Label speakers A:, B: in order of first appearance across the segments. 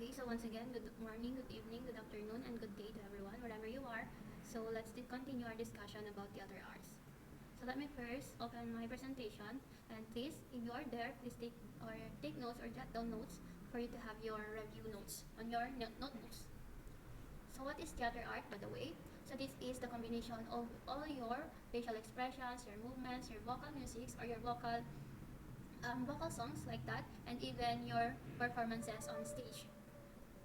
A: Okay, so once again, good morning, good evening, good afternoon, and good day to everyone, wherever you are. So let's continue our discussion about theater arts. So let me first open my presentation, and please, if you are there, please take notes or jot down notes for you to have your review notes on your notebooks. So what is theater art, by the way? So this is the combination of all your facial expressions, your movements, your vocal musics, or your vocal songs like that, and even your performances on stage.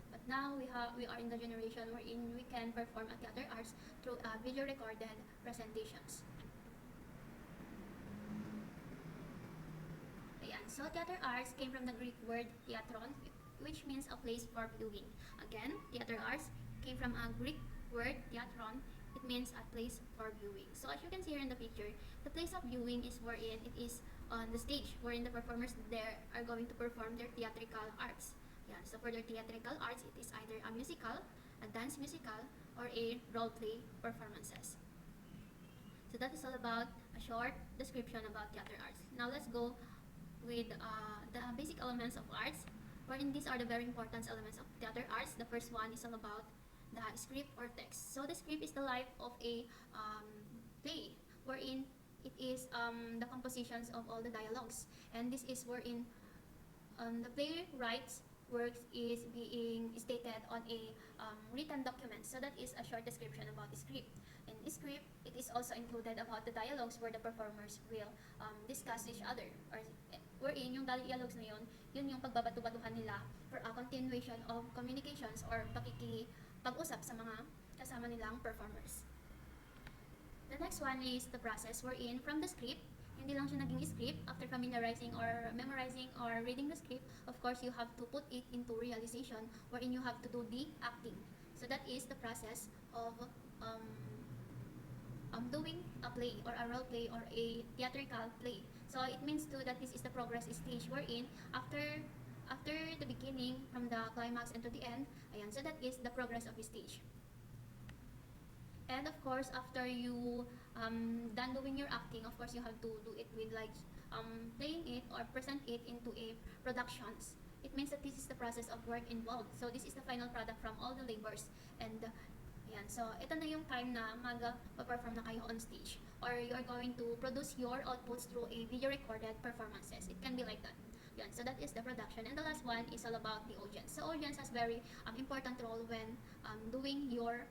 A: But now we are in the generation wherein we can perform at theater arts through video recorded presentations. Ayan. So theater arts came from the Greek word theatron, which means a place for viewing. Again, theater arts came from a Greek word theatron. It means a place for viewing. So as you can see here in the picture, the place of viewing is wherein it is on the stage, wherein the performers there are going to perform their theatrical arts. Yeah, so for their theatrical arts, it is either a musical, a dance musical, or a role play performances. So that is all about a short description about theater arts. Now let's go with the basic elements of arts, wherein these are the very important elements of theater arts. The first one is all about the script or text. So the script is the life of a play, wherein it is the compositions of all the dialogues, and this is wherein the playwright's works is being stated on a written document. So that is a short description about the script. In the script, it is also included about the dialogues where the performers will discuss each other, or wherein yung dialogues na yun yung pagbabatu-batuhan nila for a continuation of communications or pakikipag-usap sa mga kasama nilang performers. The next one is the process wherein from the script, hindi lang siya naging script. After familiarizing or memorizing or reading the script, of course, you have to put it into realization wherein you have to do the acting. So that is the process of doing a play or a role play or a theatrical play. So it means too that this is the progress stage wherein after the beginning, from the climax and to the end, ayan, so that is the progress of the stage. And of course, after you done doing your acting, of course, you have to do it with like playing it or present it into a productions. It means that this is the process of work involved. So this is the final product from all the labors. And yan. So ito na yung time na mag-perform na kayo on stage. Or you are going to produce your outputs through a video recorded performances. It can be like that. Yan. So that is the production. And the last one is all about the audience. So audience has very important role when doing your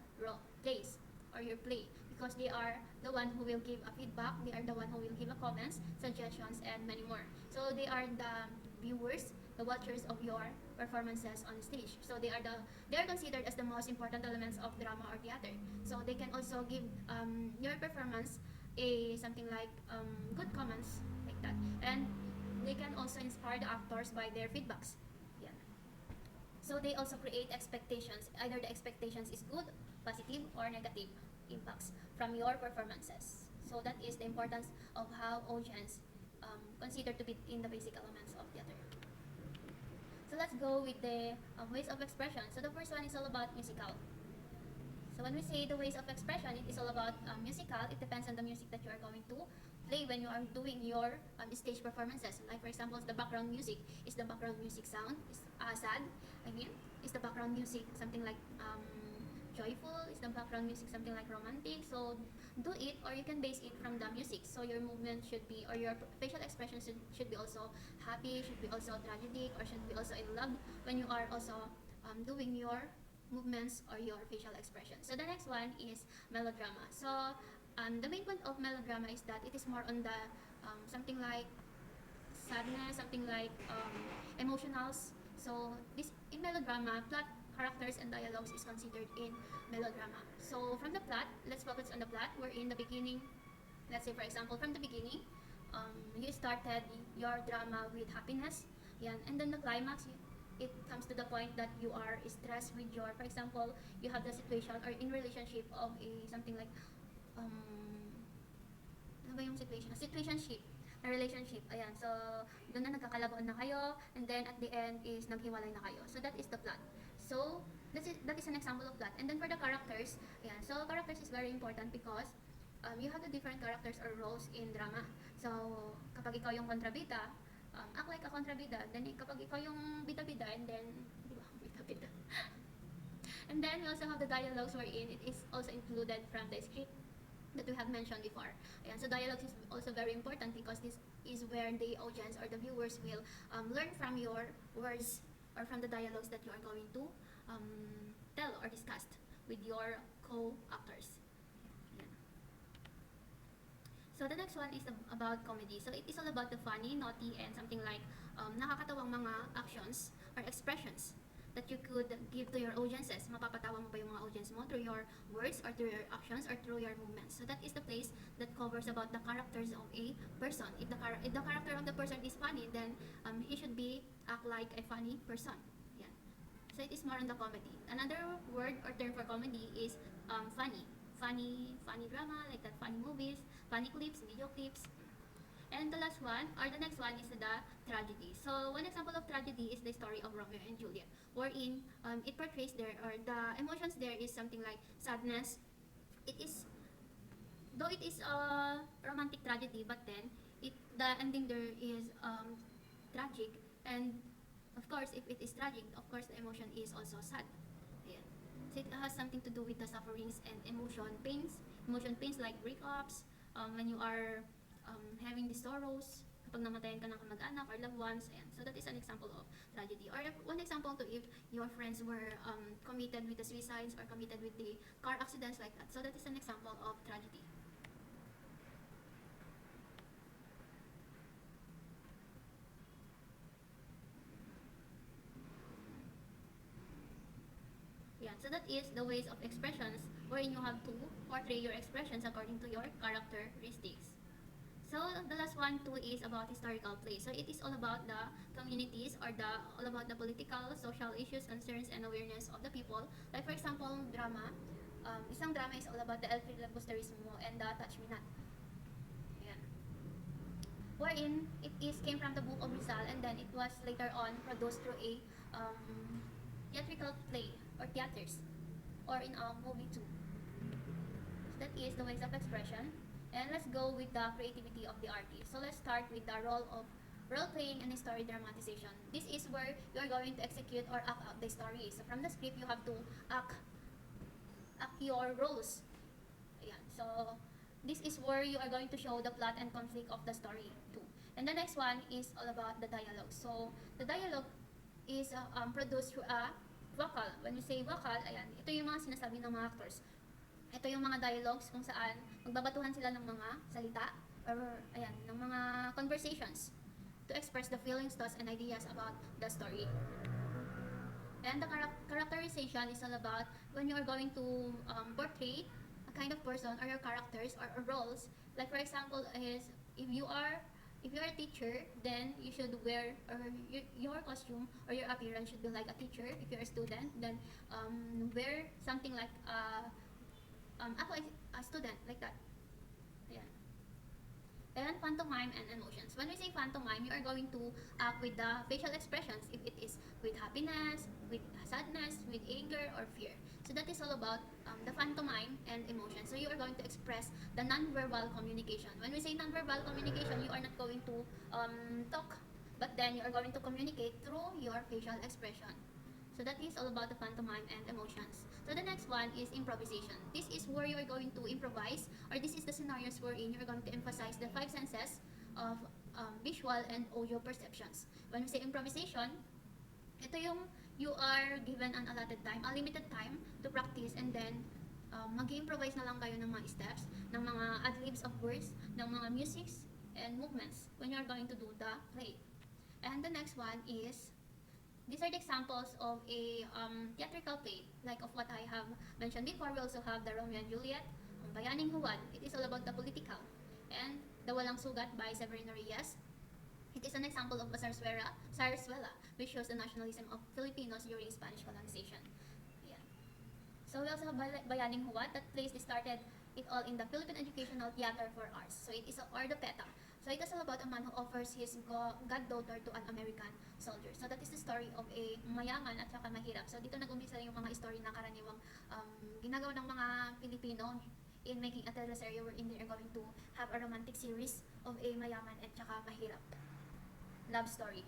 A: plays or your play, because they are the one who will give a feedback, they are the one who will give a comments, suggestions, and many more. So they are the viewers, the watchers of your performances on stage. So they are considered as the most important elements of drama or theater. So they can also give your performance a something like good comments like that, and they can also inspire the actors by their feedbacks. Yeah. So they also create expectations. Either the expectations is good, positive, or negative impacts from your performances. So that is the importance of how audience consider to be in the basic elements of theater. So let's go with the ways of expression. So the first one is all about musical. So when we say the ways of expression, it is all about musical. It depends on the music that you are going to play when you are doing your stage performances. Like for example, the background music is the background music sound is sad. I mean, is the background music something like joyful? Is the background music something like romantic? So do it, or you can base it from the music. So your movement should be, or your facial expression should be also happy, should be also tragic, or should be also in love when you are also doing your movements or your facial expression. So the next one is melodrama. So the main point of melodrama is that it is more on the something like sadness, something like emotionals. So this in melodrama, plot, characters, and dialogues is considered in melodrama. So from the plot, let's focus on the plot. We're in the beginning. Let's say for example, from the beginning, you started your drama with happiness, yan, and then the climax, it comes to the point that you are stressed with your, for example, you have the situation or in relationship of a something like ano ba yung situation? A situationship, a relationship. Ayan, so doon na nagkakalabuan na kayo, and then at the end is naghiwalay na kayo. So that is the plot. So that is an example of plot. And then for the characters, ayan, so characters is very important because you have the different characters or roles in drama. So kapag ikaw yung kontrabida, act like a kontrabida. Then kapag ikaw yung bida-bida, and then, di ba, bida-bida. And then we also have the dialogues wherein it is also included from the script that we have mentioned before. Ayan, so dialogues is also very important because this is where the audience or the viewers will learn from your words or from the dialogues that you are going to um, tell or discuss with your co-actors. Ayan. So the next one is about comedy. So it is all about the funny, naughty, and something like nakakatawang mga actions or expressions that you could give to your audiences. Mapapatawa mo ba yung mga audience mo through your words or through your actions or through your movements. So that is the place that covers about the characters of a person. If the character of the person is funny, then he should be act like a funny person. Yan. So it is more on the comedy. Another word or term for comedy is funny. Funny drama, like that, funny movies, funny clips, video clips. And the last one, or the next one, is the tragedy. So one example of tragedy is the story of Romeo and Juliet, wherein it portrays there, or the emotions there is something like sadness. It is, though it is a romantic tragedy, but then the ending there is tragic, and of course, if it is tragic, of course the emotion is also sad. Yeah. So it has something to do with the sufferings and emotion pains like breakups, when you are having the sorrows, kapag namatayan ka ng kamag-anak or loved ones, and so that is an example of tragedy. Or one example to if your friends were committed with the suicides or committed with the car accidents like that. So that is an example of tragedy. Yeah, so that is the ways of expressions wherein you have to portray your expressions according to your characteristics. So the last one too is about historical play. So it is all about the communities or all about the political, social issues, concerns, and awareness of the people. Like for example, drama. Isang drama is all about the El Filibusterismo and the Touch Me Not. Ayan. Wherein it is came from the book of Rizal, and then it was later on produced through a theatrical play or theaters, or in a movie too. So that is the ways of expression. And let's go with the creativity of the artist. So let's start with the role playing and story dramatization. This is where you are going to execute or act out the story. So from the script, you have to act your roles. Ayan. So this is where you are going to show the plot and conflict of the story too. And the next one is all about the dialogue. So the dialogue is produced through a vocal. When we say vocal, ayan, ito yung mga sinasabi ng mga actors. Ito yung mga dialogues kung saan magbabatuhan sila ng mga salita or ayan, ng mga conversations to express the feelings, thoughts, and ideas about the story. And the characterization is all about when you are going to portray a kind of person or your characters or roles. Like for example, is if you are a teacher, then you should wear, or your costume or your appearance should be like a teacher. If you're a student, then wear something like act like a student, like that. Ayan. And pantomime and emotions. When we say pantomime, you are going to act with the facial expressions, if it is with happiness, with sadness, with anger, or fear. So that is all about the pantomime and emotion. So you are going to express the non-verbal communication. When we say non-verbal communication, you are not going to talk, but then you are going to communicate through your facial expression. So that is all about the pantomime and emotions. So the next one is improvisation. This is where you are going to improvise, or this is the scenarios wherein you are going to emphasize the 5 senses of visual and audio perceptions. When we say improvisation, ito yung you are given an allotted time, a limited time to practice, and then mag-improvise na lang kayo ng mga steps, ng mga ad-libs of words, ng mga musics and movements when you are going to do the play. And the next one is, these are the examples of a theatrical play, like of what I have mentioned before. We also have the Romeo and Juliet, Bayaning Huwad. It is all about the political. And the Walang Sugat by Severino Reyes. It is an example of a Zarzuela, which shows the nationalism of Filipinos during Spanish colonization. Yeah. So we also have Bayaning Huwad. That place started it all in the Philippine Educational Theater for Arts. So it is or the PETA. So it is all about a man who offers his goddaughter to an American soldier. So that is the story of a mayaman at saka mahirap. So dito nag-umpisa yung mga story na karaniwang ginagawa ng mga Pilipino in making a teleserye wherein they are going to have a romantic series of a mayaman at saka mahirap love story.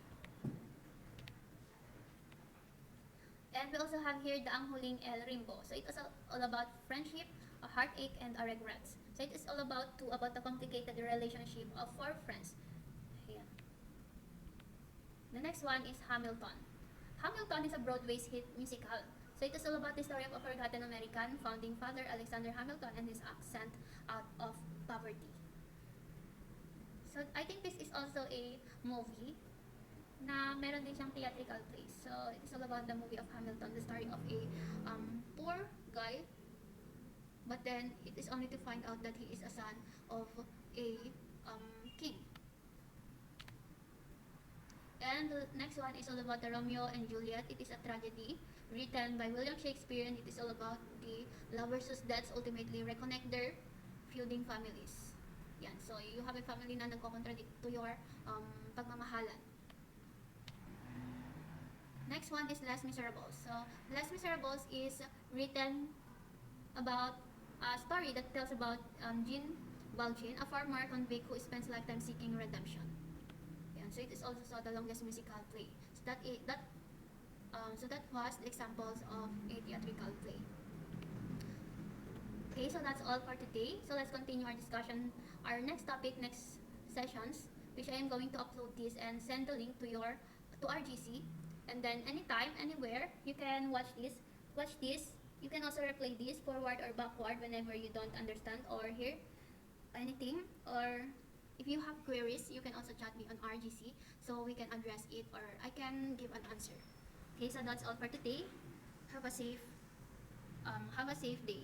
A: And we also have here the Ang Huling El Rimbo. So it is all about friendship, a heartache, and a regrets. So it is all about the complicated relationship of four friends. Ayan. The next one is Hamilton. Hamilton is a Broadway's hit musical. So it is all about the story of a forgotten American founding father Alexander Hamilton and his accent out of poverty. So I think this is also a movie na meron din siyang theatrical play. So it is all about the movie of Hamilton, the story of a poor guy, but then it is only to find out that he is a son of a king. And the next one is all about the Romeo and Juliet. It is a tragedy written by William Shakespeare, and it is all about the lovers whose deaths ultimately reconnect their feuding families. Yan. So, you have a family na nagko-contradict to your pagmamahalan. Next one is Les Miserables. So, Les Miserables is written about a story that tells about Jean Valjean, a farmer convict who spends lifetime seeking redemption. Yan. So, it is also the longest musical play. So, that was the examples of a theatrical play. Okay, so that's all for today. So let's continue our discussion. Our next topic, next sessions, which I am going to upload this and send the link to RGC, and then anytime, anywhere, you can watch this. You can also replay this forward or backward whenever you don't understand or hear anything. Or if you have queries, you can also chat me on RGC so we can address it or I can give an answer. Okay, so that's all for today. Have a safe day.